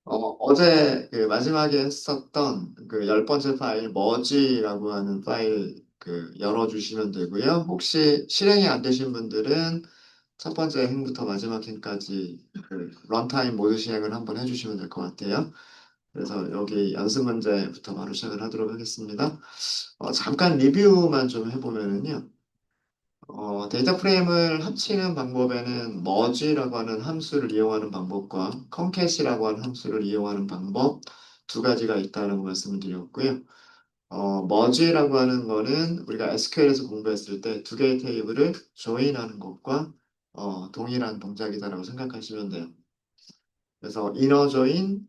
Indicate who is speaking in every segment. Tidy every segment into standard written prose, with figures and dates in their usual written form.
Speaker 1: 어제 그 마지막에 했었던 그 열 번째 파일 머지라고 하는 파일 그 열어주시면 되고요. 혹시 실행이 안 되신 분들은 첫 번째 행부터 마지막 행까지 그 런타임 모드 실행을 한번 해주시면 될 것 같아요. 그래서 여기 연습 문제부터 바로 시작을 하도록 하겠습니다. 잠깐 리뷰만 좀 해보면은요. 데이터 프레임을 합치는 방법에는 merge라고 하는 함수를 이용하는 방법과 concate이라고 하는 함수를 이용하는 방법 두 가지가 있다는 말씀을 드렸고요. merge라고 하는 거는 우리가 SQL에서 공부했을 때 두 개의 테이블을 join하는 것과 동일한 동작이다라고 생각하시면 돼요. 그래서 inner join,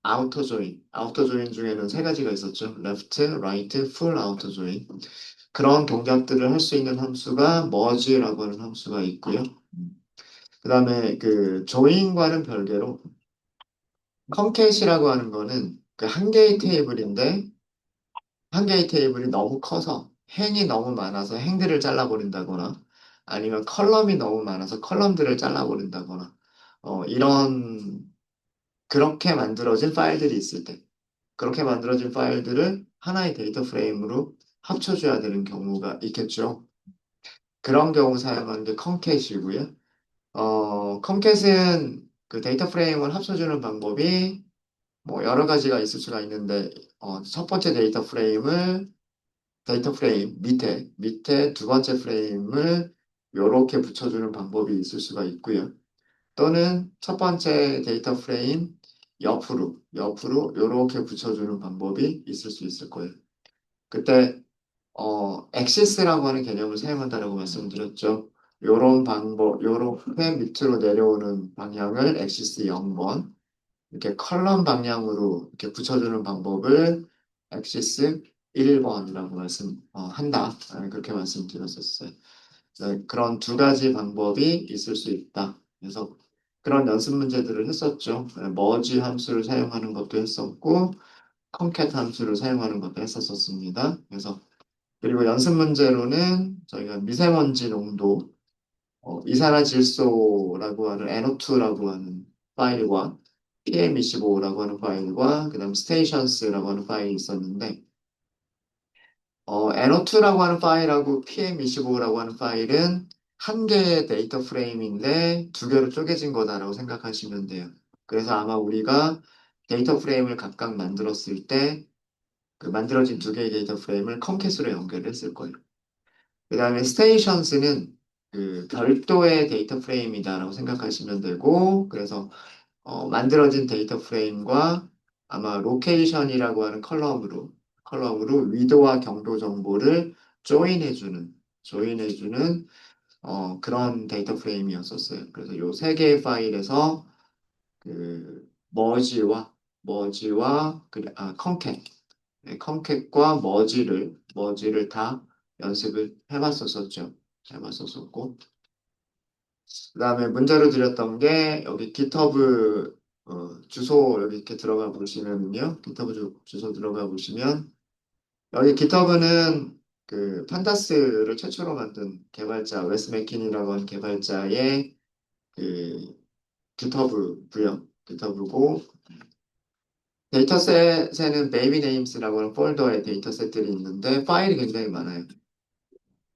Speaker 1: outer join, outer join 중에는 세 가지가 있었죠. left, right, full outer join. 그런 동작들을 할 수 있는 함수가 merge라고 하는 함수가 있고요. 그 다음에 그 join과는 별개로 concate이라고 하는 거는 그 한 개의 테이블인데 한 개의 테이블이 너무 커서 행이 너무 많아서 행들을 잘라버린다거나 아니면 컬럼이 너무 많아서 컬럼들을 잘라버린다거나 이런 그렇게 만들어진 파일들이 있을 때 그렇게 만들어진 파일들을 하나의 데이터 프레임으로 합쳐줘야 되는 경우가 있겠죠. 그런 경우 사용하는 게 컨캣이고요. 컨캣은 그 데이터 프레임을 합쳐주는 방법이 뭐 여러 가지가 있을 수가 있는데 첫 번째 데이터 프레임 밑에 두 번째 프레임을 이렇게 붙여주는 방법이 있을 수가 있고요. 또는 첫 번째 데이터 프레임 옆으로 이렇게 붙여주는 방법이 있을 수 있을 거예요. 그때 엑시스라고 하는 개념을 사용한다라고 말씀드렸죠. 요런 방법, 요렇게 밑으로 내려오는 방향을 엑시스 0번, 이렇게 컬럼 방향으로 이렇게 붙여주는 방법을 엑시스 1번이라고 한다. 그렇게 말씀드렸었어요. 네, 그런 두 가지 방법이 있을 수 있다. 그래서 그런 연습 문제들을 했었죠. 머지 함수를 사용하는 것도 했었고, 컨캣 함수를 사용하는 것도 했었습니다. 그래서 그리고 연습 문제로는 저희가 미세먼지 농도, 이산화질소라고 하는 NO2라고 하는 파일과 PM25라고 하는 파일과 그다음 스테이션스라고 하는 파일이 있었는데 NO2라고 하는 파일하고 PM25라고 하는 파일은 한 개의 데이터 프레임인데 두 개로 쪼개진 거다라고 생각하시면 돼요. 그래서 아마 우리가 데이터 프레임을 각각 만들었을 때 그 만들어진 두 개의 데이터 프레임을 컨캣으로 연결했을 거예요. 그 다음에 스테이션스는 그 별도의 데이터 프레임이다라고 생각하시면 되고, 그래서 만들어진 데이터 프레임과 아마 로케이션이라고 하는 컬럼으로 위도와 경도 정보를 조인해주는 그런 데이터 프레임이었었어요. 그래서 요 세 개의 파일에서 그 머지와 컨캣, 컨캣과 머지를 다 연습을 해봤었고, 그 다음에 문제로 드렸던 게 여기 GitHub 주소 여기 이렇게 들어가 보시면요. GitHub 주소 들어가 보시면 여기 GitHub는 그 판다스를 최초로 만든 개발자 웨스 맥킨이라고 하는 개발자의 그 GitHub고요. GitHub고 데이터셋에는 베이비 네임스라고 하는 폴더에 데이터셋들이 있는데 파일이 굉장히 많아요.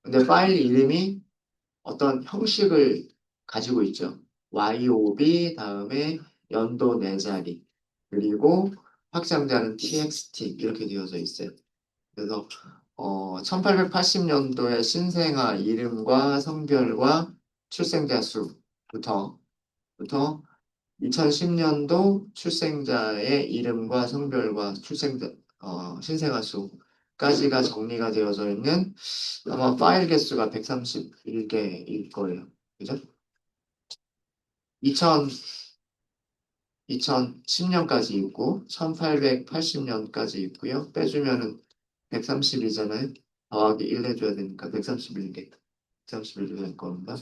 Speaker 1: 근데 파일 이름이 어떤 형식을 가지고 있죠. YOB 다음에 연도 네 자리 그리고 확장자는 TXT 이렇게 되어져 있어요. 그래서 1880년도에 신생아 이름과 성별과 출생자 수부터 2010년도 출생자의 이름과 성별과 신생아 수까지가 정리가 되어져 있는 아마 파일 개수가 131개일 거예요. 그죠? 2000, 2010년까지 있고, 1880년까지 있고요. 빼주면은 130이잖아요. 더하기 1 해줘야 되니까 131개. 131개 될 겁니다.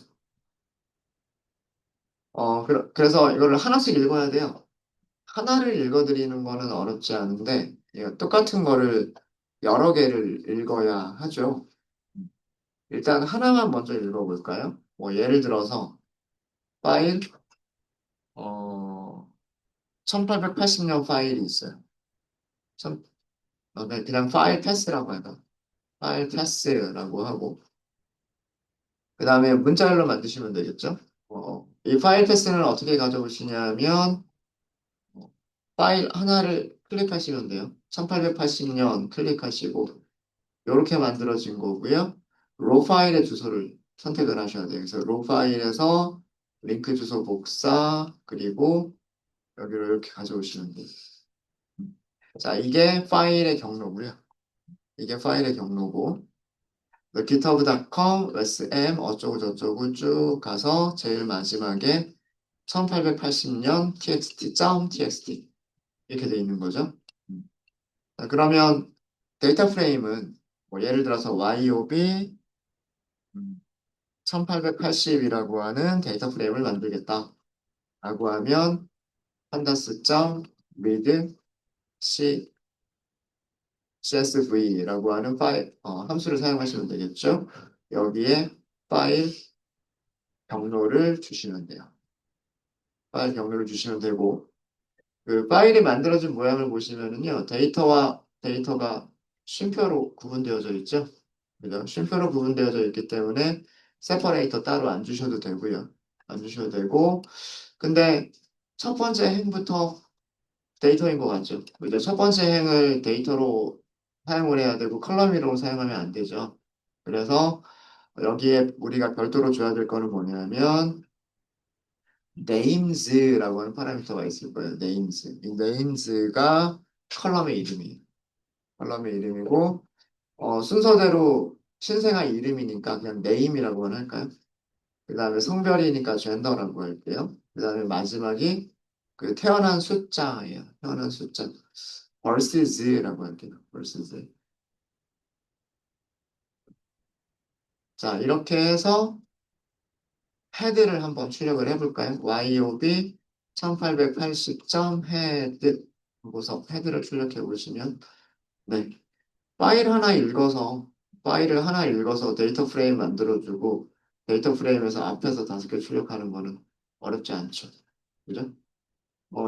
Speaker 1: 그래서 이거를 하나씩 읽어야 돼요. 하나를 읽어드리는 거는 어렵지 않은데, 똑같은 거를 여러 개를 읽어야 하죠. 일단 하나만 먼저 읽어볼까요? 뭐, 예를 들어서, 파일, 어, 1880년 파일이 있어요. 천, 그냥 파일 패스라고 해요. 파일 패스라고 하고, 그 다음에 문자열로 만드시면 되겠죠? 이 파일 패스는 어떻게 가져오시냐면, 어, 파일 하나를 클릭하시면 돼요. 1880년 클릭하시고, 이렇게 만들어진 거고요. 로 파일의 주소를 선택을 하셔야 돼요. 그래서 로 파일에서 링크 주소 복사, 그리고 여기로 이렇게 가져오시면 돼요. 자, 이게 파일의 경로고요. 이게 파일의 경로고, github.com, sm 어쩌고 저쩌고 쭉 가서 제일 마지막에 1880년 txt.txt 이렇게 돼 있는 거죠. 자, 그러면 데이터 프레임은 뭐 예를 들어서 yob 1880이라고 하는 데이터 프레임을 만들겠다 라고 하면 pandas.read csv라고 하는 파일 함수를 사용하시면 되겠죠. 여기에 파일 경로를 주시면 돼요. 파일 경로를 주시면 되고 그 파일이 만들어진 모양을 보시면은요 데이터와 데이터가 쉼표로 구분되어져 있죠. 그죠? 쉼표로 구분되어져 있기 때문에 세퍼레이터 따로 안 주셔도 되고요. 안 주셔도 되고 근데 첫 번째 행부터 데이터인 것 같죠. 그죠? 첫 번째 행을 데이터로 사용을 해야 되고 컬럼이로 사용하면 안 되죠. 그래서 여기에 우리가 별도로 줘야 될 거는 뭐냐면 names라고 하는 파라미터가 있을 거예요. names. 이 names가 컬럼의 이름이에요. 컬럼의 이름이고 순서대로 신생아 이름이니까 그냥 name이라고만 할까요? 그 다음에 성별이니까 젠더라고 할게요. 그 다음에 마지막이 그 태어난 숫자예요. 태어난 숫자. versus라고 할게요. versus. 자, 이렇게 해서 헤드를 한번 출력을 해볼까요? yob 1880점 헤드 보고서 헤드를 출력해 보시면 네. 파일을 하나 읽어서 데이터 프레임 만들어주고 데이터 프레임에서 앞에서 5개 출력하는 거는 어렵지 않죠. 그죠?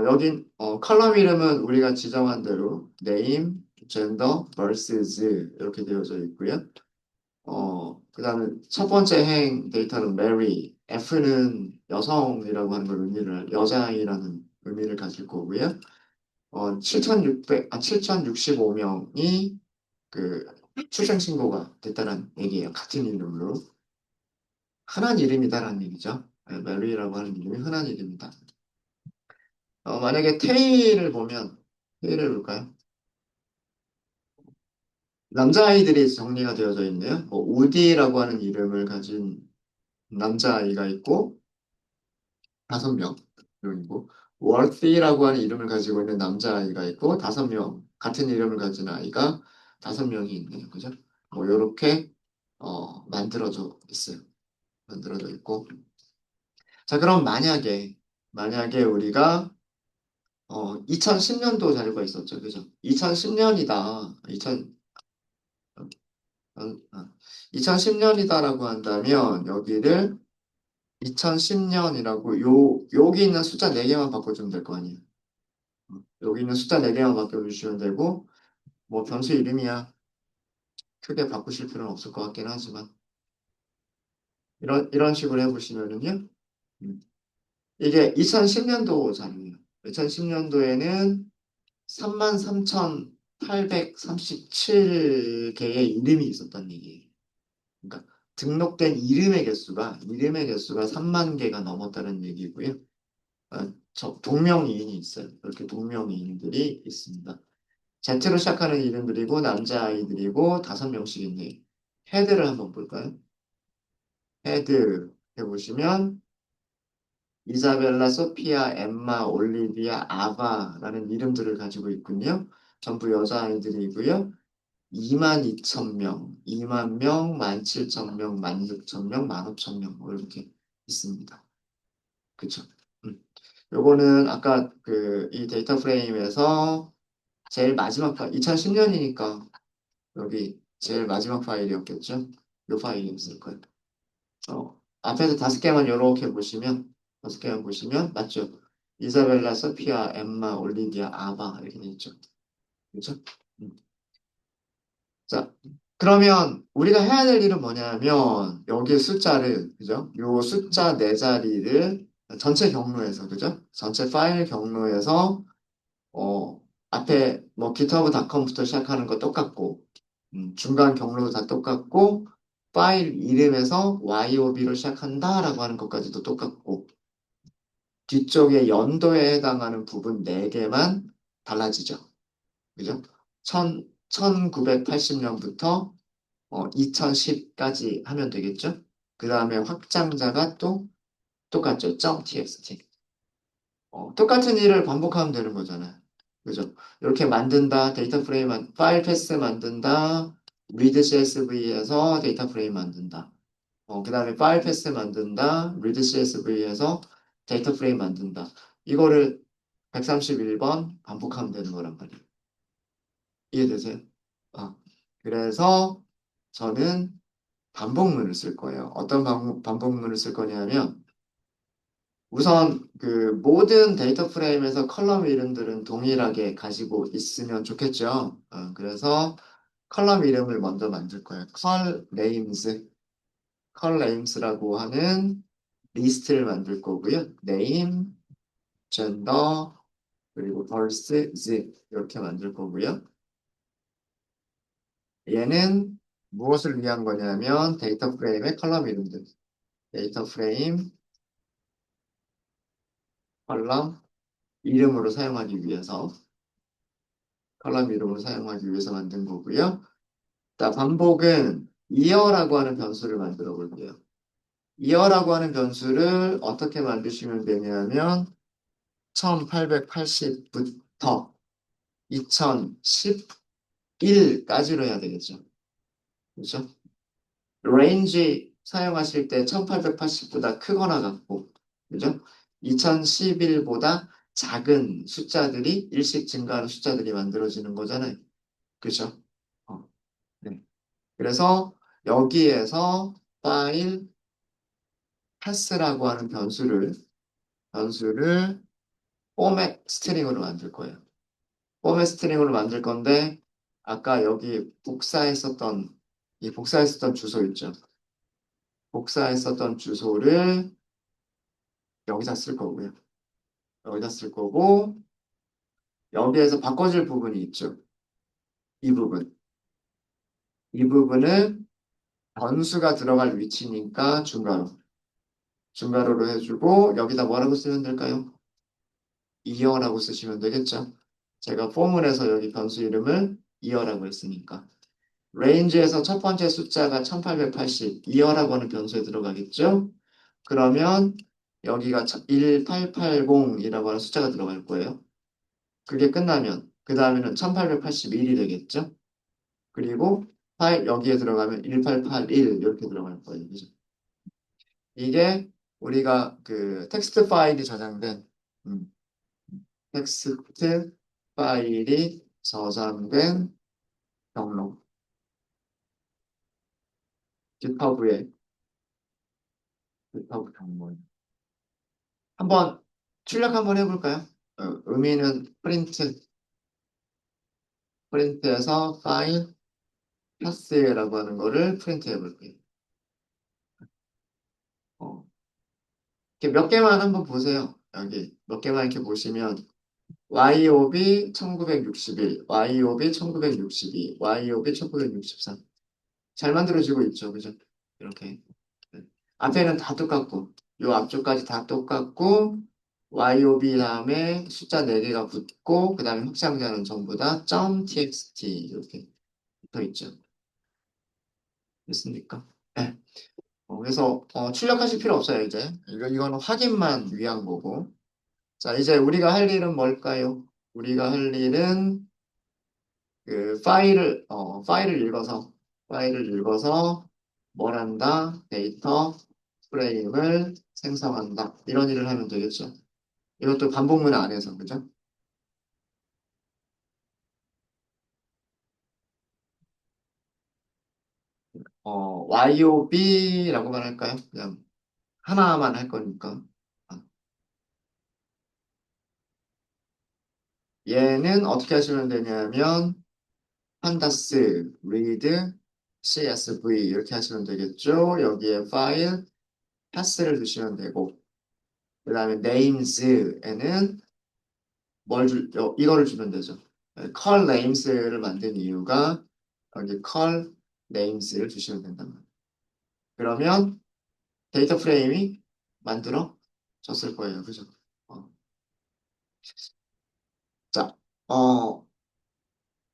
Speaker 1: 여긴 컬럼 이름은 우리가 지정한 대로 name, gender, versus 이렇게 되어져 있고요. 그다음에 첫 번째 행 데이터는 Mary, F는 여성이라고 하는 걸 여자아이라는 의미를 가질 거고요. 7,065명이 그 출생 신고가 됐다는 얘기예요. 같은 이름으로. 흔한 이름이다라는 얘기죠. 메리라고 하는 이름이 흔한 이름이다. 만약에 테일을 볼까요? 남자아이들이 정리가 되어져 있네요. 우디라고 하는 이름을 가진 남자아이가 있고, 5명이고, 월티라고 하는 이름을 가지고 있는 남자아이가 있고, 5명, 같은 이름을 가진 아이가 5명이 있네요. 그죠? 요렇게, 만들어져 있어요. 만들어져 있고. 자, 그럼 만약에 우리가 2010년도 자료가 있었죠. 그죠? 2010년이다. 2010년이다라고 한다면 여기를 2010년이라고 여기 있는 숫자 4개만 바꿔주면 될 거 아니에요. 여기 있는 숫자 4개만 바꿔주시면 되고 뭐 변수 이름이야. 크게 바꾸실 필요는 없을 것 같긴 하지만 이런 식으로 해보시면은요. 음, 이게 2010년도 자료예요. 2010년도에는 33,837개의 이름이 있었다는 얘기예요. 그러니까 등록된 이름의 개수가 3만 개가 넘었다는 얘기고요. 동명이인이 있어요. 이렇게 동명이인들이 있습니다. Z로 시작하는 이름들이고 남자아이들이고 5명씩 있네요. 헤드를 한번 볼까요? 헤드 해보시면 이사벨라, 소피아, 엠마, 올리비아, 아바라는 이름들을 가지고 있군요. 전부 여자아이들이고요. 2만 2천 명, 2만 명, 1만 7천 명, 1만 6천 명, 1만 5천 명, 이렇게 있습니다. 그쵸? 요거는 아까 이 데이터 프레임에서 제일 마지막 2010년이니까 여기 제일 마지막 파일이었겠죠? 요 파일이었을 거예요. 앞에서 5개만 요렇게 보시면, 5개만 보시면, 맞죠? 이사벨라, 소피아, 엠마, 올리비아, 아바 이렇게 돼 있죠. 그죠? 음. 자, 그러면 우리가 해야 될 일은 뭐냐면 여기 숫자를 그죠? 요 숫자 네 자리를 전체 경로에서 그죠? 전체 파일 경로에서 앞에 뭐 github.com부터 시작하는 거 똑같고 중간 경로도 다 똑같고 파일 이름에서 YOB로 시작한다라고 하는 것까지도 똑같고 뒤쪽에 연도에 해당하는 부분 4개만 달라지죠. 그죠? 1980년부터 2010까지 하면 되겠죠? 그 다음에 확장자가 또 똑같죠. .txt. 똑같은 일을 반복하면 되는 거잖아요. 그죠? 이렇게 만든다, 데이터 프레임, 파일 패스 만든다, read CSV에서 데이터 프레임 만든다. 그 다음에 파일 패스 만든다, read CSV에서 데이터 프레임 만든다. 이거를 131번 반복하면 되는 거란 말이에요. 이해되세요? 아, 그래서 저는 반복문을 쓸 거예요. 어떤 반복문을 쓸 거냐면 우선 그 모든 데이터 프레임에서 컬럼 이름들은 동일하게 가지고 있으면 좋겠죠. 그래서 컬럼 이름을 먼저 만들 거예요. 컬네임스라고 하는 리스트를 만들 거고요. name, gender, 그리고 verse, zip 이렇게 만들 거고요. 얘는 무엇을 위한 거냐면 데이터 프레임의 컬럼 이름들. 데이터 프레임, 컬럼 이름으로 사용하기 위해서 컬럼 이름으로 사용하기 위해서 만든 거고요. 자, 반복은 이어라고 하는 변수를 만들어 볼게요. 이어라고 하는 변수를 어떻게 만드시면 되냐면 1880부터 2011까지로 해야 되겠죠. 그렇죠? range 사용하실 때 1880보다 크거나 같고, 그죠? 2011보다 작은 숫자들이 일씩 증가하는 숫자들이 만들어지는 거잖아요. 그죠? 어, 네. 그래서 여기에서 파일 pass라고 하는 변수를 포맷 스트링으로 만들 거예요. 포맷 스트링으로 만들 건데 아까 여기 복사했었던 주소 있죠. 복사했었던 주소를 여기다 쓸 거고요. 여기다 쓸 거고 여기에서 바꿔줄 부분이 있죠. 이 부분. 이 부분은 변수가 들어갈 위치니까 중괄호로 해주고 여기다 뭐라고 쓰면 될까요? 이어라고 쓰시면 되겠죠. 제가 포문에서 여기 변수 이름을 이어라고 했으니까. 레인지에서 첫 번째 숫자가 1880, 이어라고 하는 변수에 들어가겠죠? 그러면 여기가 1880이라고 하는 숫자가 들어갈 거예요. 그게 끝나면 그 다음에는 1881이 되겠죠? 그리고 파일 여기에 들어가면 1881 이렇게 들어갈 거예요. 그죠? 이게 우리가 그 텍스트 파일이 저장된 음, 텍스트 파일이 저장된 경로 GitHub의 GitHub 경로 한번 출력 한번 해볼까요? 의미는 프린트에서 파일 파스라고 하는 거를 프린트 해볼게요. 어, 이렇게 몇 개만 한번 보세요. 여기 몇 개만 이렇게 보시면 YOB 1961, YOB 1962, YOB 1963 잘 만들어지고 있죠. 그죠? 이렇게 네. 앞에는 다 똑같고 요 앞쪽까지 다 똑같고 YOB 다음에 숫자 4개가 붙고 그 다음에 확장자는 전부 다 .txt 이렇게 붙어 있죠. 됐습니까? 네. 그래서 출력하실 필요 없어요, 이제. 이거는 확인만 위한 거고. 자, 이제 우리가 할 일은 뭘까요? 우리가 할 일은 그 파일을 읽어서 뭘 한다? 데이터 프레임을 생성한다. 이런 일을 하면 되겠죠. 이것도 반복문 안에서, 그죠? YOB라고만 할까요? 그냥 하나만 할 거니까. 아, 얘는 어떻게 하시면 되냐면 판다스, read, csv 이렇게 하시면 되겠죠. 여기에 파일, 파스를 주시면 되고 그 다음에 names에는 이거를 주면 되죠. call names를 만든 이유가 여기 call names를 주시면 된단 말이에요. 그러면 데이터 프레임이 만들어졌을 거예요. 그죠? 어. 자,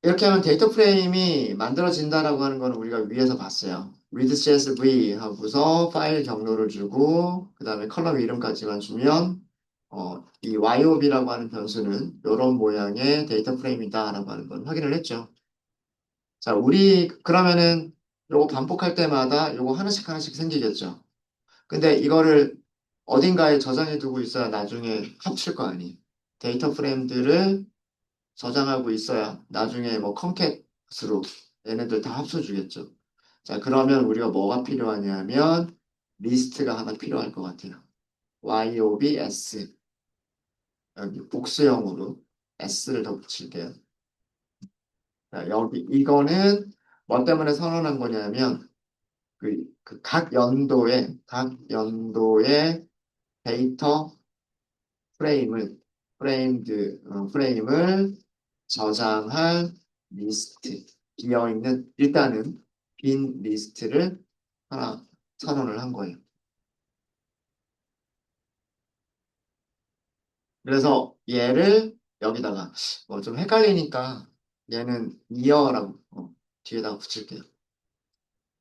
Speaker 1: 이렇게 하면 데이터 프레임이 만들어진다라고 하는 거는 우리가 위에서 봤어요. read csv 하고서 파일 경로를 주고 그 다음에 컬럼 이름까지만 주면 이 yob라고 하는 변수는 이런 모양의 데이터 프레임이다라고 하는 건 확인을 했죠. 자, 우리 그러면은 요거 반복할 때마다 요거 하나씩 하나씩 생기겠죠. 근데 이거를 어딘가에 저장해 두고 있어야 나중에 합칠 거 아니에요. 데이터 프레임들을 저장하고 있어야 나중에 뭐 컨캣으로 얘네들 다 합쳐주겠죠. 자, 그러면 우리가 뭐가 필요하냐면 리스트가 하나 필요할 것 같아요. YOBS 여기 복수형으로 S를 더 붙일게요. 자, 여기 이거는 뭐 때문에 선언한 거냐면 각 연도의 데이터 프레임을 저장할 리스트, 비어있는, 일단은 빈 리스트를 하나 선언을 한 거예요. 그래서 얘를 여기다가 뭐 좀 헷갈리니까 얘는 이어라고 뒤에다가 붙일게요.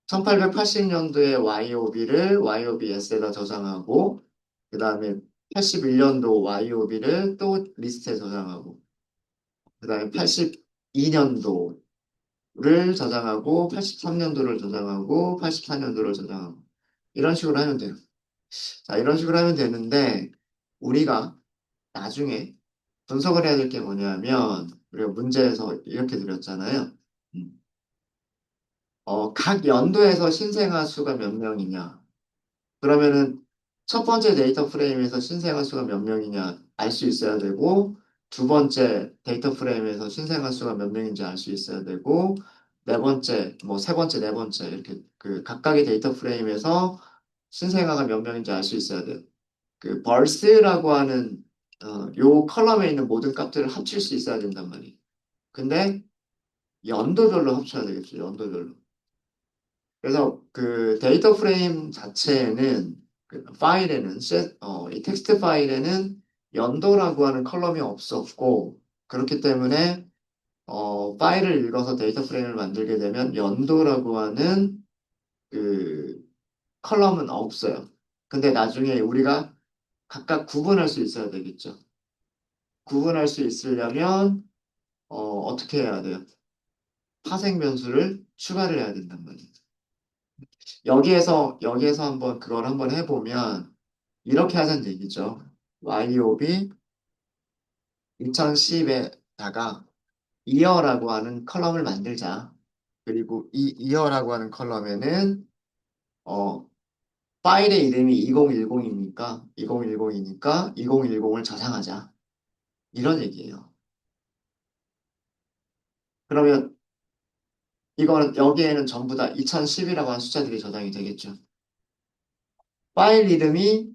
Speaker 1: 1880년도에 YOB를 YOBS에다 저장하고 그 다음에 81년도 YOB를 또 리스트에 저장하고 그 다음에 82년도를 저장하고 83년도를 저장하고 84년도를 저장하고 이런 식으로 하면 돼요. 자, 이런 식으로 하면 되는데 우리가 나중에 분석을 해야 될 게 뭐냐면 우리가 문제에서 이렇게 드렸잖아요. 음. 각 연도에서 신생아 수가 몇 명이냐. 그러면은 첫 번째 데이터 프레임에서 신생아 수가 몇 명이냐 알 수 있어야 되고 두 번째 데이터 프레임에서 신생아 수가 몇 명인지 알 수 있어야 되고 네 번째, 뭐 세 번째, 네 번째 이렇게 그 각각의 데이터 프레임에서 신생아가 몇 명인지 알 수 있어야 돼요. 그 벌스라고 하는 요 컬럼에 있는 모든 값들을 합칠 수 있어야 된단 말이에요. 근데 연도별로 합쳐야 되겠죠. 연도별로. 그래서 그 데이터 프레임 자체에는 그 파일에는 이 텍스트 파일에는 연도라고 하는 컬럼이 없었고 그렇기 때문에 파일을 읽어서 데이터 프레임을 만들게 되면 연도라고 하는 그 컬럼은 없어요. 근데 나중에 우리가 각각 구분할 수 있어야 되겠죠. 구분할 수 있으려면 어떻게 해야 돼요? 파생 변수를 추가를 해야 된단 말이에요. 여기에서 한번 그걸 한번 해보면 이렇게 하자는 얘기죠. YOB 2010에다가 이어라고 하는 컬럼을 만들자. 그리고 이 이어라고 하는 컬럼에는 어, 파일의 이름이 2010이니까 2010을 저장하자. 이런 얘기예요. 그러면 이거는 여기에는 전부 다 2010이라고 하는 숫자들이 저장이 되겠죠. 파일 이름이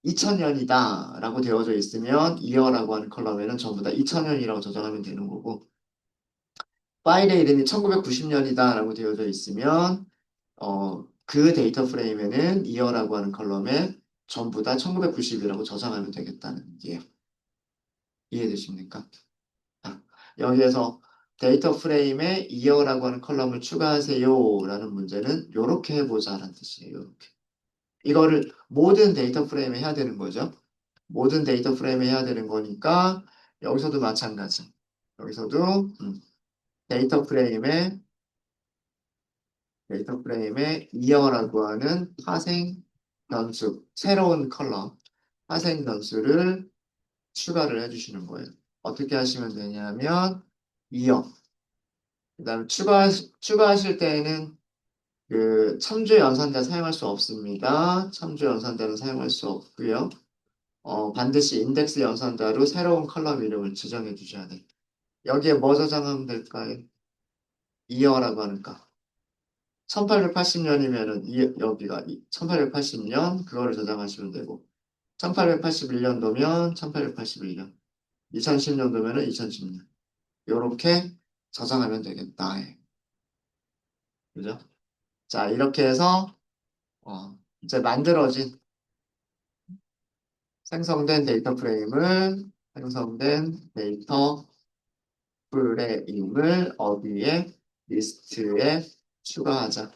Speaker 1: 2000년이다라고 되어져 있으면 이어라고 하는 컬럼에는 전부 다 2000년이라고 저장하면 되는 거고 파일의 이름이 1990년이다라고 되어져 있으면 그 데이터 프레임에는 이어라고 하는 컬럼에 전부 다 1990이라고 저장하면 되겠다는 얘기예요. 이해되십니까? 자, 여기에서 데이터 프레임에 이어라고 하는 컬럼을 추가하세요 라는 문제는 이렇게 해보자라는 뜻이에요. 요렇게. 이거를 모든 데이터 프레임에 해야 되는 거죠. 모든 데이터 프레임에 해야 되는 거니까 여기서도 마찬가지. 여기서도 데이터 프레임에 이어라고 하는 파생 변수, 새로운 컬럼, 파생 변수를 추가를 해주시는 거예요. 어떻게 하시면 되냐면 이어. 그다음에 추가하실 때에는 그 첨주 연산대 사용할 수 없습니다. 첨주 연산대는 사용할 수 없고요. 반드시 인덱스 연산자로 새로운 컬럼 이름을 지정해 주셔야 돼. 여기에 뭐 저장하면 될까요? 이어라고 하니까. 1880년이면은 여기가 1880년 그거를 저장하시면 되고 1881년도면 1881년 2010년도면은 2010년 요렇게 저장하면 되겠다. 예. 그죠? 자, 이렇게 해서 이제 만들어진 생성된 데이터 프레임을 생성된 데이터 프레임을 어디에 리스트에 추가하자.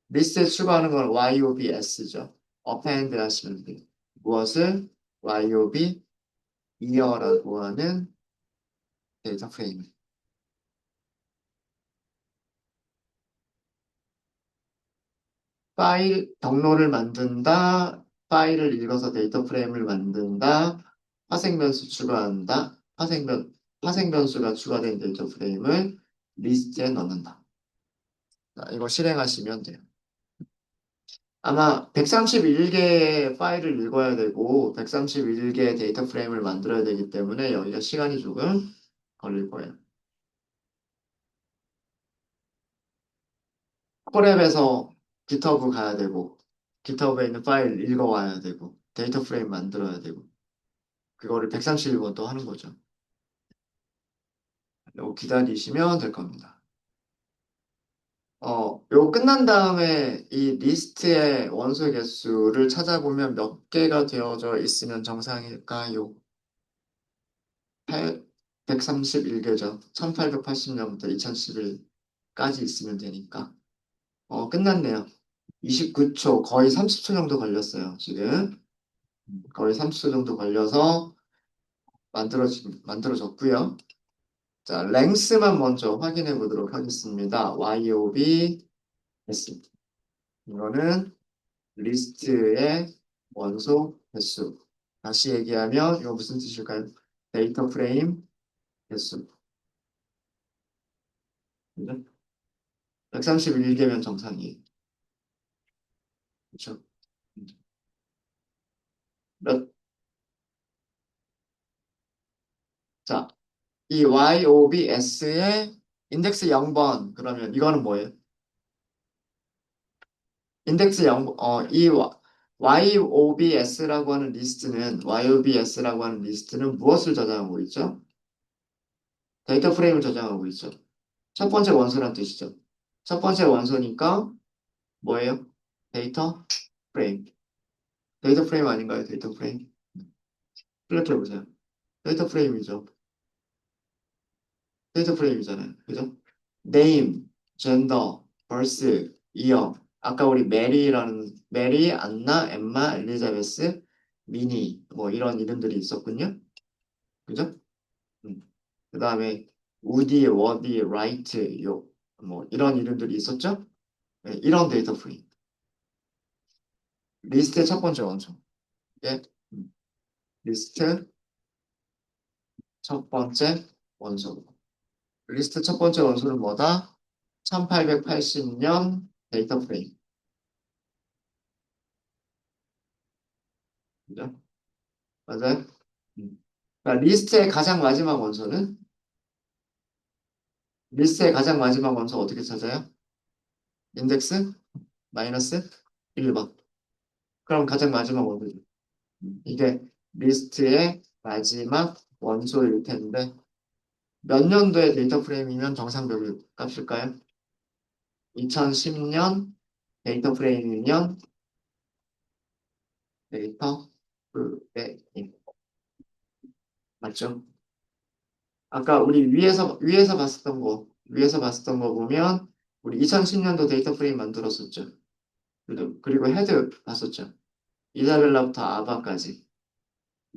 Speaker 1: 리스트에 추가하는 건 YOBS죠. append 하시면 돼요. 무엇을? YOB 이어라고 하는 데이터 프레임. 파일 경로를 만든다. 파일을 읽어서 데이터 프레임을 만든다. 파생 변수 추가한다. 파생 변수가 추가된 데이터 프레임을 리스트에 넣는다. 자, 이거 실행하시면 돼요. 아마 131개의 파일을 읽어야 되고 131개의 데이터 프레임을 만들어야 되기 때문에 여기가 시간이 조금 걸릴 거예요. 콜앱에서 GitHub 가야 되고 GitHub에 있는 파일 읽어와야 되고 데이터 프레임 만들어야 되고 그거를 131번 또 하는 거죠. 요거 기다리시면 될 겁니다. 요거 끝난 다음에 이 리스트의 원소 개수를 찾아보면 몇 개가 되어져 있으면 정상일까요? 131개죠. 1880년부터 2011까지 있으면 되니까. 끝났네요. 29초, 거의 30초 정도 걸렸어요, 지금. 거의 30초 정도 걸려서 만들어졌고요. 자, 랭스만 먼저 확인해 보도록 하겠습니다. YOB S. 이거는 리스트의 원소 개수. 다시 얘기하면 이거 무슨 뜻일까요? 데이터 프레임 개수. 그죠? 131개면 정상이에요. 그렇죠? 몇, 자, 이 YOBS의 인덱스 0번 그러면 이거는 뭐예요? 인덱스 0, 이 YOBS라고 하는 리스트는 무엇을 저장하고 있죠? 데이터 프레임을 저장하고 있죠. 첫 번째 원소란 뜻이죠. 첫 번째 원소니까 뭐예요? 데이터 프레임. 데이터 프레임 아닌가요? 데이터 프레임. 클릭해 보세요. 데이터 프레임이죠. 데이터 프레임이잖아요. 그죠? name, gender, birth, year. 아까 우리 메리, 안나, 엠마, 엘리자베스, 미니 뭐 이런 이름들이 있었군요. 그죠? 그 다음에 우디, 워디, 라이트, 요, 뭐 이런 이름들이 있었죠? 네, 이런 데이터 프레임. 리스트의 첫 번째 원소. 예, 리스트 첫 번째 원소. 리스트 첫 번째 원소는 뭐다? 1880년 데이터 프레임. 그죠? 맞아요? 그러니까 리스트의 가장 마지막 원소 어떻게 찾아요? 인덱스 마이너스 1번. 그럼 가장 마지막 원소죠. 이게 리스트의 마지막 원소일 텐데 몇 년도의 데이터 프레임이면 정상적인 값일까요? 2010년 데이터 프레임이면 데이터 프레임 맞죠? 아까 우리 위에서 봤었던 거 보면 우리 2010년도 데이터 프레임 만들었었죠. 그리고 헤드 봤었죠. 이사벨라부터 아바까지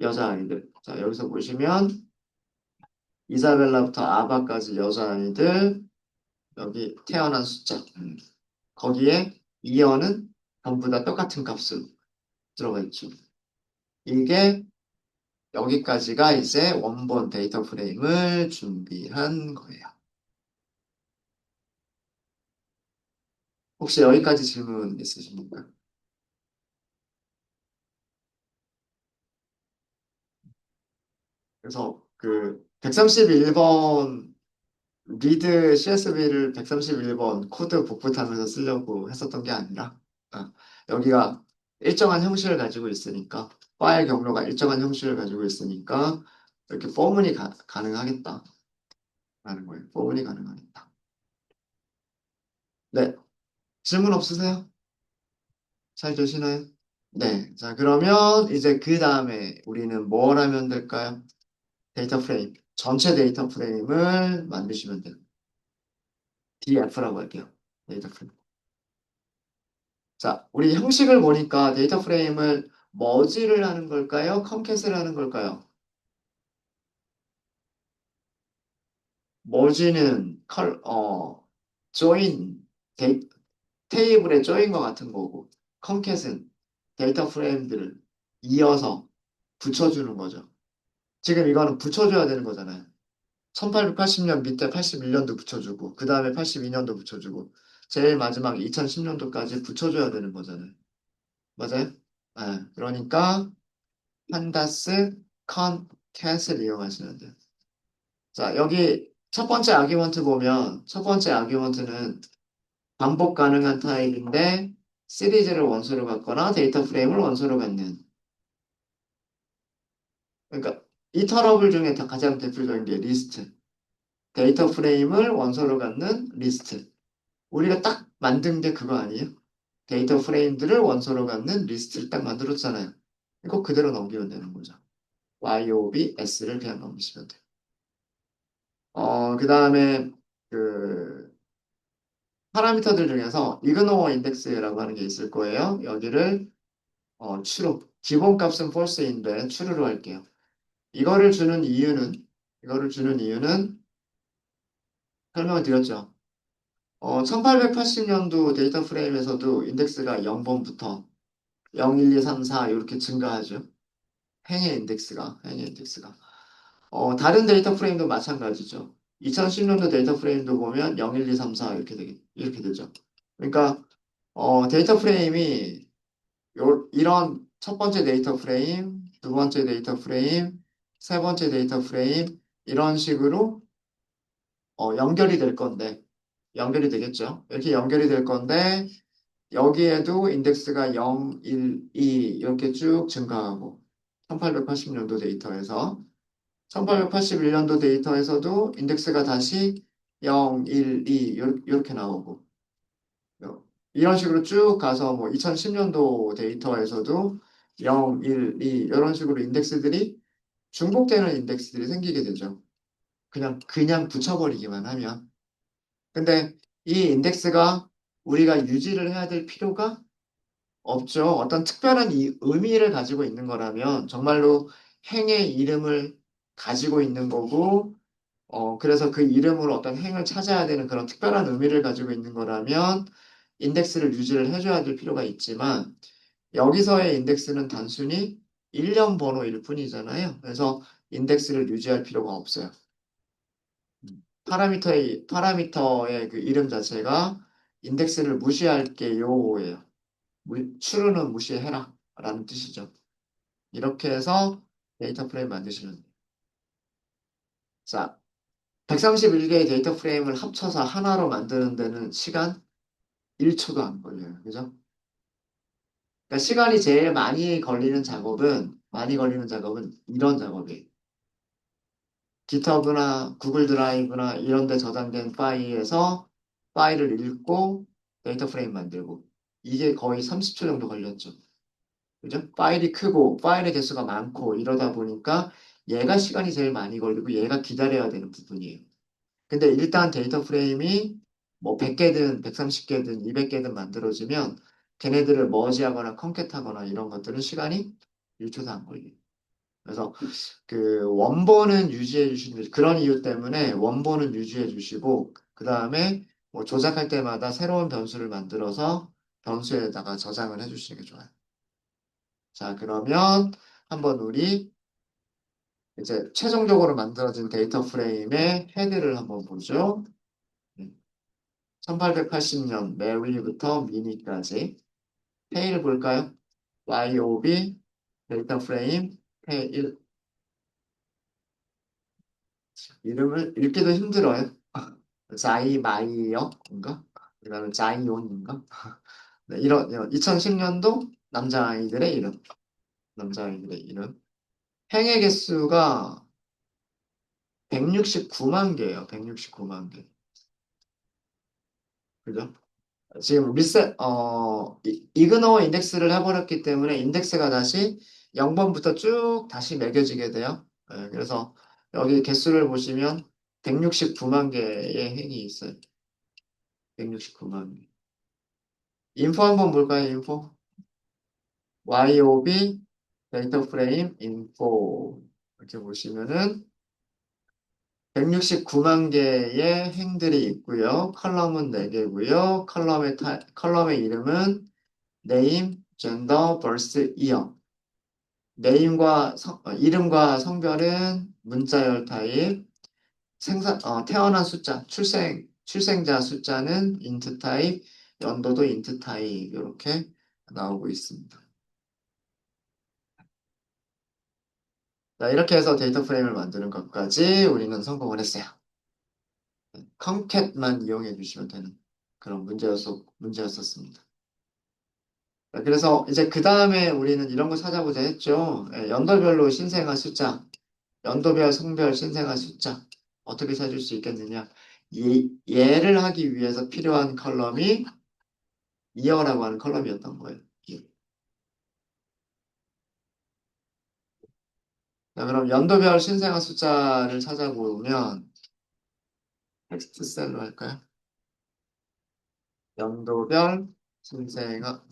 Speaker 1: 여자아이들. 자, 여기서 보시면 이사벨라부터 아바까지 여자아이들 여기 태어난 숫자. 거기에 이어는 전부 다 똑같은 값으로 들어가 있죠. 이게 여기까지가 이제 원본 데이터 프레임을 준비한 거예요. 혹시 여기까지 질문 있으십니까? 그래서 그 131번 리드 CSV를 131번 코드 복붙하면서 쓰려고 했었던 게 아니라 여기가 일정한 형식을 가지고 있으니까 파일 경로가 일정한 형식을 가지고 있으니까 이렇게 포문이 가능하겠다라는 거예요. 포문이 가능하겠다. 네, 질문 없으세요? 잘 되시나요? 네, 자 그러면 이제 그 다음에 우리는 뭘 하면 될까요? 데이터 프레임, 전체 데이터 프레임을 만드시면 돼요. DF라고 할게요. 데이터 프레임. 자, 우리 형식을 보니까 데이터 프레임을 머지를 하는 걸까요? 컨캣을 하는 걸까요? 머지는 조인, 테이블에 조인과 같은 거고, 컨캣은 데이터 프레임들을 이어서 붙여주는 거죠. 지금 이거는 붙여줘야 되는 거잖아요. 1880년 밑에 81년도 붙여주고, 그 다음에 82년도 붙여주고, 제일 마지막 2010년도까지 붙여줘야 되는 거잖아요. 맞아요? 네, 그러니까 판다스 컨캣을 이용하시면 돼요. 자, 여기 첫 번째 아기먼트 보면 첫 번째 아기먼트는 반복 가능한 타입인데 시리즈를 원소로 갖거나 데이터 프레임을 원소로 갖는 그러니까 이 터러블 중에 가장 대표적인 게 리스트 데이터 프레임을 원소로 갖는 리스트 우리가 딱 만든 게 그거 아니에요? 데이터 프레임들을 원소로 갖는 리스트를 딱 만들었잖아요. 이거 그대로 넘기면 되는 거죠. YOBS를 그냥 넘기시면 돼요. 그 다음에 그 파라미터들 중에서 이그노어 인덱스라고 하는 게 있을 거예요. 여기를 기본값은 false인데 true로 할게요. 이거를 주는 이유는 이거를 주는 이유는 설명을 드렸죠. 1880년도 데이터 프레임에서도 인덱스가 0번부터 0, 1, 2, 3, 4 이렇게 증가하죠. 행의 인덱스가. 다른 데이터 프레임도 마찬가지죠. 2010년도 데이터 프레임도 보면 0, 1, 2, 3, 4 이렇게 되죠. 그러니까 데이터 프레임이 이런 첫 번째 데이터 프레임, 두 번째 데이터 프레임, 세 번째 데이터 프레임 이런 식으로 연결이 될 건데 연결이 되겠죠. 이렇게 연결이 될 건데 여기에도 인덱스가 0, 1, 2 이렇게 쭉 증가하고 1880년도 데이터에서 1881년도 데이터에서도 인덱스가 다시 0, 1, 2 이렇게 나오고 이런 식으로 쭉 가서 뭐 2010년도 데이터에서도 0, 1, 2 이런 식으로 인덱스들이 중복되는 인덱스들이 생기게 되죠. 그냥 붙여버리기만 하면. 근데 이 인덱스가 우리가 유지를 해야 될 필요가 없죠. 어떤 특별한 의미를 가지고 있는 거라면 정말로 행의 이름을 가지고 있는 거고 그래서 그 이름으로 어떤 행을 찾아야 되는 그런 특별한 의미를 가지고 있는 거라면 인덱스를 유지를 해줘야 될 필요가 있지만 여기서의 인덱스는 단순히 일련 번호일 뿐이잖아요. 그래서 인덱스를 유지할 필요가 없어요. 파라미터의 그 이름 자체가 인덱스를 무시할게요예요. 추루는 무시해라 라는 뜻이죠. 이렇게 해서 데이터 프레임 만드시면 돼요. 자, 131개의 데이터 프레임을 합쳐서 하나로 만드는 데는 시간 1초도 안 걸려요. 그죠? 그러니까 시간이 제일 많이 걸리는 작업은 이런 작업이에요. 깃허브나 구글 드라이브나 이런 데 저장된 파일에서 파일을 읽고 데이터 프레임 만들고 이게 거의 30초 정도 걸렸죠. 그죠? 파일이 크고 파일의 개수가 많고 이러다 보니까 얘가 시간이 제일 많이 걸리고 얘가 기다려야 되는 부분이에요. 근데 일단 데이터 프레임이 뭐 100개든 130개든 200개든 만들어지면 걔네들을 머지하거나 컨캣하거나 이런 것들은 시간이 1초도 안 걸려요. 그래서 그 원본은 유지해 주시는 그런 이유 때문에 원본은 유지해 주시고 그 다음에 뭐 조작할 때마다 새로운 변수를 만들어서 변수에다가 저장을 해 주시는 게 좋아요. 자, 그러면 한번 우리 이제 최종적으로 만들어진 데이터 프레임의 헤드를 한번 보죠. 1880년 메리부터 미니까지 테일 볼까요? YOB 데이터 프레임 테일 이름을 읽기도 힘들어요. 자이마이어인가? 그다음에 자이온인가? 네, 이런 2010년도 남자아이들의 이름. 남자아이들의 이름. 행의 개수가 169만 개예요. 169만 개. 그죠? 지금 이그노어 인덱스를 해버렸기 때문에 인덱스가 다시 0번부터 쭉 다시 매겨지게 돼요. 그래서 여기 개수를 보시면 169만 개의 행이 있어요. 169만 개. 인포 한번 볼까요? 인포. YOB 데이터 프레임 인포 이렇게 보시면은 169만 개의 행들이 있고요. 컬럼은 4개고요. 컬럼의 이름은 name, gender, birth, year. 이름과 성별은 문자열 타입, 태어난 숫자, 출생자 숫자는 int 타입, 연도도 int 타입 이렇게 나오고 있습니다. 자, 이렇게 해서 데이터 프레임을 만드는 것까지 우리는 성공을 했어요. 컨캣만 이용해 주시면 되는 그런 문제였었습니다. 자, 그래서 이제 그 다음에 우리는 이런 거 찾아보자 했죠. 연도별로 신생아 숫자, 연도별, 성별, 신생아 숫자 어떻게 찾을 수 있겠느냐? 얘를 하기 위해서 필요한 컬럼이 이어라고 하는 컬럼이었던 거예요. 예. 자, 그럼 연도별 신생아 숫자를 찾아보면 텍스트 셀로 할까요? 연도별 신생아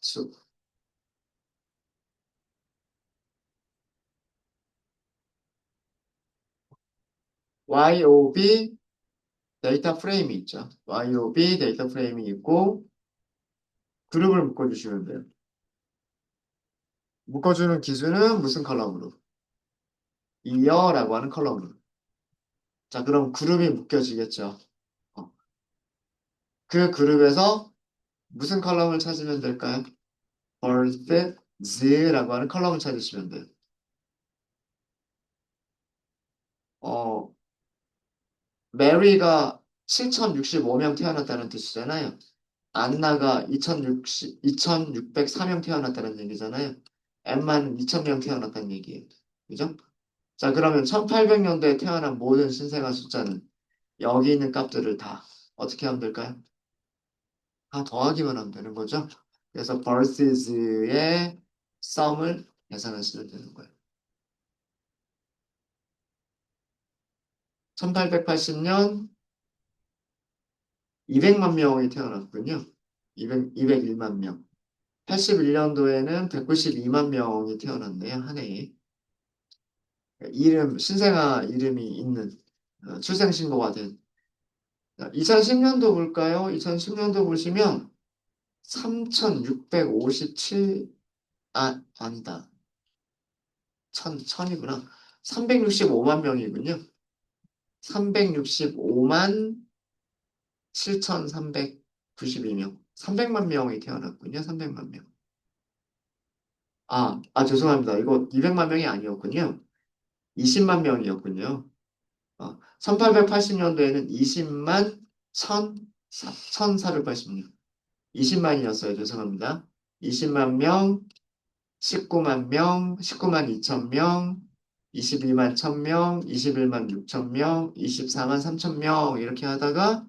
Speaker 1: 수. YOB 데이터 프레임이 있죠. YOB 데이터 프레임이 있고 그룹을 묶어주시면 돼요. 묶어주는 기준은 무슨 컬럼으로? 이어라고 하는 컬럼으로. 자, 그럼 그룹이 묶여지겠죠. 어, 그 그룹에서 무슨 컬럼을 찾으면 될까요? births라고 하는 컬럼을 찾으시면 돼요. 어, 메리가 7,065명 태어났다는 뜻이잖아요. 안나가 2,604명 태어났다는 얘기잖아요. 엠마는 2,000명 태어났다는 얘기예요. 그죠? 자, 그러면 1800년도에 태어난 모든 신생아 숫자는 여기 있는 값들을 다 어떻게 하면 될까요? 다 더하기만 하면 되는 거죠. 그래서 births의 sum을 계산하시면 되는 거예요. 1880년 200만 명이 태어났군요. 201만 명. 81년도에는 192만 명이 태어났네요. 한 해에. 신생아 이름이 있는 출생신고가 된. 2010년도 볼까요? 2010년도 보시면 3,657, 아니다. 천이구나. 365만 명이군요. 365만 7,392명. 300만 명이 태어났군요. 300만 명. 죄송합니다. 이거 200만 명이 아니었군요. 20만 명이었군요. 1880년도에는 20만 1,480명. 20만이었어요. 죄송합니다. 20만 명, 19만 명, 19만 2천 명, 22만 1,000명, 21만 6천 명, 24만 3천 명 이렇게 하다가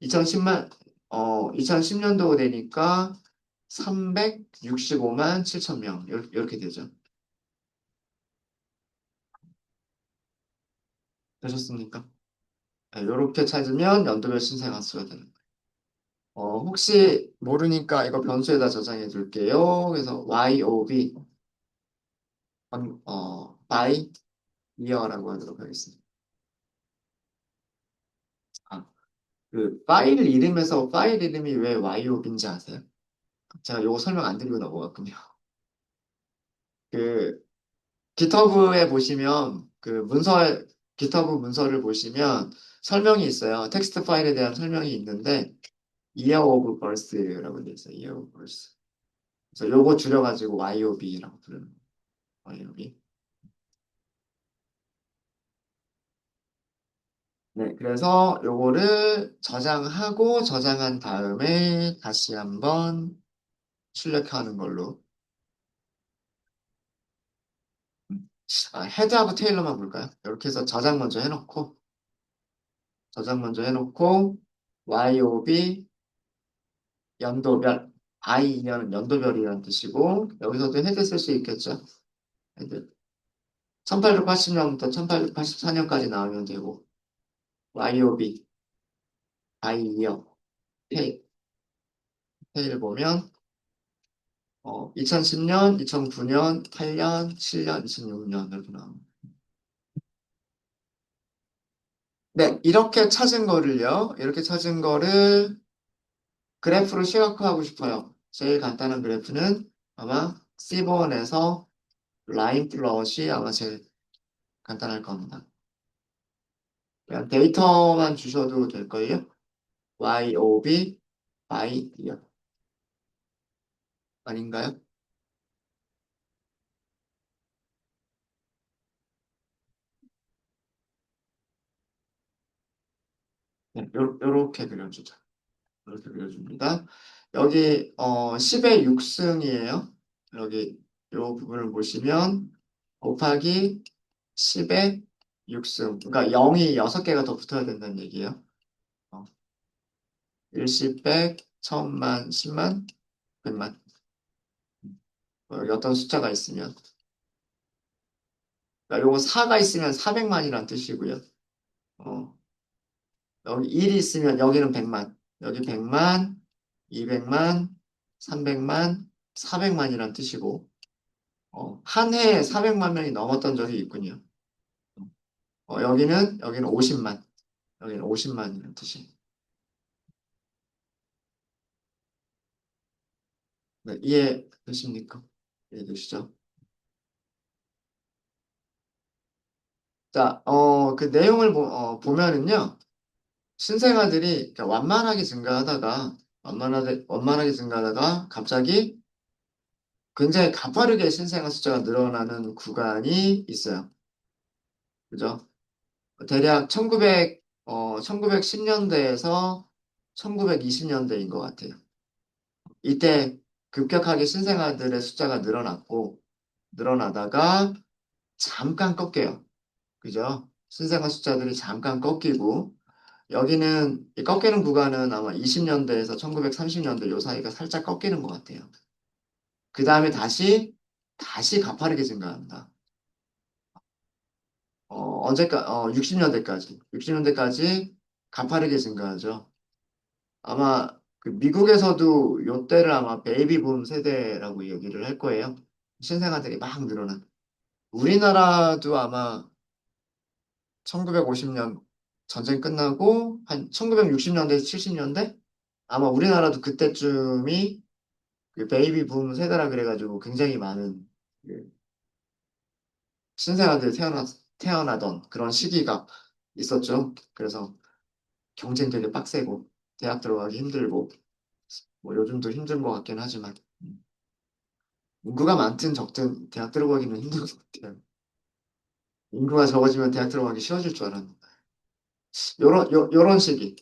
Speaker 1: 2010년도 되니까 365만 7천 명 이렇게 되죠. 되셨습니까? 네, 이렇게 찾으면 연도별 신생 수가 되는 거예요. 혹시 모르니까 이거 변수에다 저장해 둘게요. 그래서 YOB by year라고 하도록 하겠습니다. 아, 그 파일 이름에서 파일 이름이 왜 YOB인지 아세요? 제가 이거 설명 안 드리고 넘어갔군요. 그 GitHub에 보시면 GitHub 문서를 보시면 설명이 있어요. 텍스트 파일에 대한 설명이 있는데 year of birth라고 되어 있어요. year of birth. 그래서 요거 줄여가지고 YOB라고 부르는 거예요. YOB. 네, 그래서 요거를 저장하고 저장한 다음에 다시 한번 출력하는 걸로. 헤드하고 테일러만 볼까요? 이렇게 해서 저장 먼저 해놓고, YOB 연도별, I는 연도별이라는 뜻이고, 여기서도 헤드 쓸 수 있겠죠? 헤드. 1880년부터 1884년까지 나오면 되고, YOB, I이어, 테일 보면, 2010년, 2009년, 8년, 7년, 2006년 이렇게 나옵니다. 네, 이렇게 찾은 거를 그래프로 시각화하고 싶어요. 제일 간단한 그래프는 아마 C번에서 라인 플롯이 아마 제일 간단할 겁니다. 그냥 데이터만 주셔도 될걸요? YOB, Y요. 아닌가요? 네, 요렇게 그려주죠. 이렇게 그려줍니다. 여기 10의 6승이에요. 여기 요 부분을 보시면 곱하기 10의 6승. 그러니까 0이 6개가 더 붙어야 된다는 얘기예요. 어, 일십, 백, 천만, 십만, 백만. 여기 어떤 숫자가 있으면. 그러니까 요거 4가 있으면 400만이란 뜻이고요. 어, 여기 1이 있으면 여기는 100만. 여기 100만, 200만, 300만, 400만이란 뜻이고. 한 해에 400만 명이 넘었던 적이 있군요. 여기는 50만. 여기는 50만이라는 뜻이. 네, 이해되십니까? 이해되시죠? 자, 그 내용을 보면은요, 신생아들이 그러니까 완만하게 증가하다가 갑자기 굉장히 가파르게 신생아 숫자가 늘어나는 구간이 있어요. 그죠? 대략 1910년대에서 1920년대인 것 같아요. 이때 급격하게 신생아들의 숫자가 늘어나다가 잠깐 꺾여요. 그죠? 신생아 숫자들이 잠깐 꺾이고, 여기는, 이 꺾이는 구간은 아마 20년대에서 1930년대 요 사이가 살짝 꺾이는 것 같아요. 그 다음에 다시 가파르게 증가합니다. 60년대까지 가파르게 증가하죠. 아마 그 미국에서도 요 때를 아마 베이비붐 세대라고 얘기를 할 거예요. 신생아들이 막 늘어난. 우리나라도 아마 1950년 전쟁 끝나고 한 1960년대에서 70년대? 아마 우리나라도 그때쯤이 그 베이비붐 세대라 그래가지고 굉장히 많은 그 신생아들이 태어나던 그런 시기가 있었죠. 그래서 경쟁 되게 빡세고 대학 들어가기 힘들고 뭐 요즘도 힘든 것 같긴 하지만 인구가 많든 적든 대학 들어가기는 힘든 것 같아요. 인구가 적어지면 대학 들어가기 쉬워질 줄 알았는데.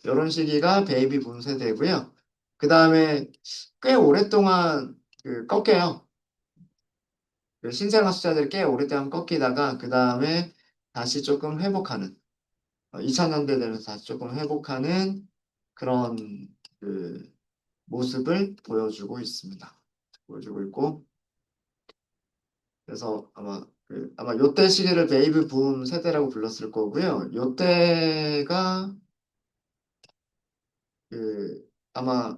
Speaker 1: 요런 시기가 베이비 붐 세대고요. 그 다음에 꽤 오랫동안 꺾여요. 그 신생아 숫자들이 꽤 오랫동안 꺾이다가 그 다음에 다시 조금 회복하는 2000년대 되면서 다시 조금 회복하는 그런 그 모습을 보여주고 있습니다. 보여주고 있고 그래서 아마 요때 시기를 베이비 붐 세대라고 불렀을 거고요. 요때가 아마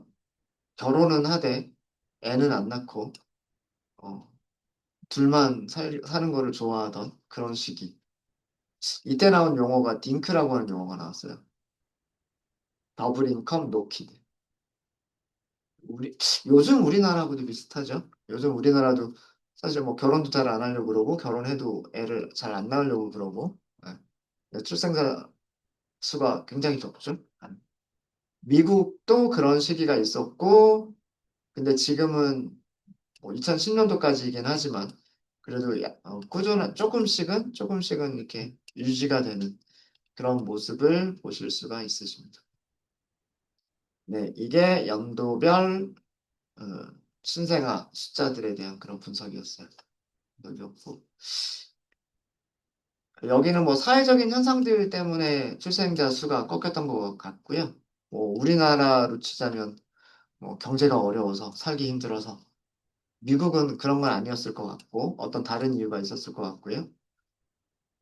Speaker 1: 결혼은 하되 애는 안 낳고 어, 둘만 사는 거를 좋아하던 그런 시기. 이때 나온 용어가 딩크라고 하는 용어가 나왔어요. 더블 인컴 노 키드. 요즘 우리나라하고도 비슷하죠. 요즘 우리나라도 사실 뭐 결혼도 잘 안 하려고 그러고 결혼해도 애를 잘 안 낳으려고 그러고 출생자 수가 굉장히 적죠. 미국도 그런 시기가 있었고 근데 지금은 뭐 2010년도까지이긴 하지만 그래도 꾸준한 조금씩은 이렇게 유지가 되는 그런 모습을 보실 수가 있으십니다. 네, 이게 연도별 어, 신생아 숫자들에 대한 그런 분석이었어요. 여기였고. 여기는 뭐 사회적인 현상들 때문에 출생자 수가 꺾였던 것 같고요. 뭐 우리나라로 치자면 뭐 경제가 어려워서 살기 힘들어서 미국은 그런 건 아니었을 것 같고 어떤 다른 이유가 있었을 것 같고요.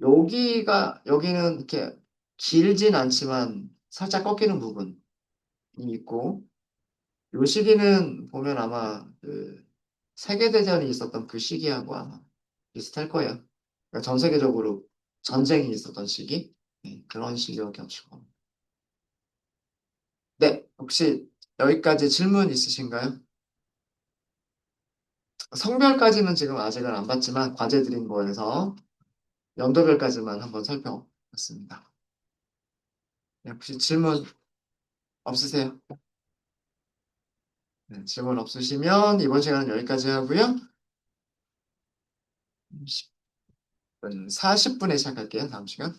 Speaker 1: 여기는 이렇게 길진 않지만 살짝 꺾이는 부분이 있고 요 시기는 보면 아마 그 세계대전이 있었던 그 시기하고 아마 비슷할 거예요. 그러니까 전 세계적으로 전쟁이 있었던 시기? 네, 그런 시기와 겹치고. 네, 혹시 여기까지 질문 있으신가요? 성별까지는 지금 아직은 안 봤지만 과제 드린 거에서 연도별까지만 한번 살펴봤습니다. 네, 혹시 질문 없으세요? 네, 질문 없으시면 이번 시간은 여기까지 하고요. 10분, 40분에 시작할게요. 다음 시간.